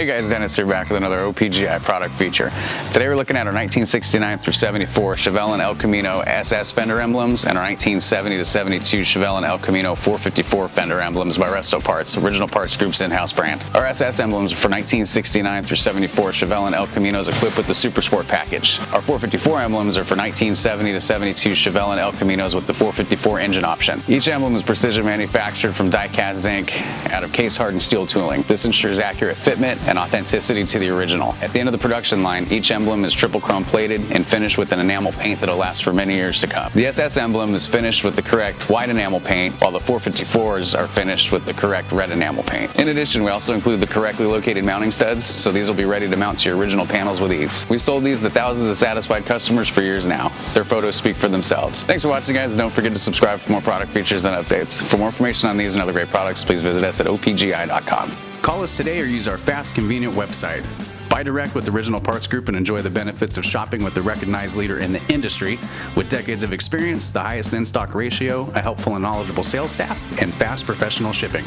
Hey guys, Dennis here back with another OPGI product feature. Today we're looking at our 1969 through 74 Chevelle and El Camino SS Fender emblems and our 1970 to 72 Chevelle and El Camino 454 Fender emblems by Resto Parts, Original Parts Group's in-house brand. Our SS emblems are for 1969 through 74 Chevelle and El Caminos equipped with the Super Sport package. Our 454 emblems are for 1970 to 72 Chevelle and El Caminos with the 454 engine option. Each emblem is precision manufactured from die-cast zinc out of case-hardened steel tooling. This ensures accurate fitment and authenticity to the original. At the end of the production line, each emblem is triple chrome plated and finished with an enamel paint that'll last for many years to come. The SS emblem is finished with the correct white enamel paint, while the 454s are finished with the correct red enamel paint. In addition, we also include the correctly located mounting studs, so these will be ready to mount to your original panels with ease. We've sold these to thousands of satisfied customers for years now. Their photos speak for themselves. Thanks for watching, guys, and don't forget to subscribe for more product features and updates. For more information on these and other great products, please visit us at opgi.com. Call us today or use our fast, convenient website. Buy direct with Original Parts Group and enjoy the benefits of shopping with the recognized leader in the industry with decades of experience, the highest in-stock ratio, a helpful and knowledgeable sales staff, and fast professional shipping.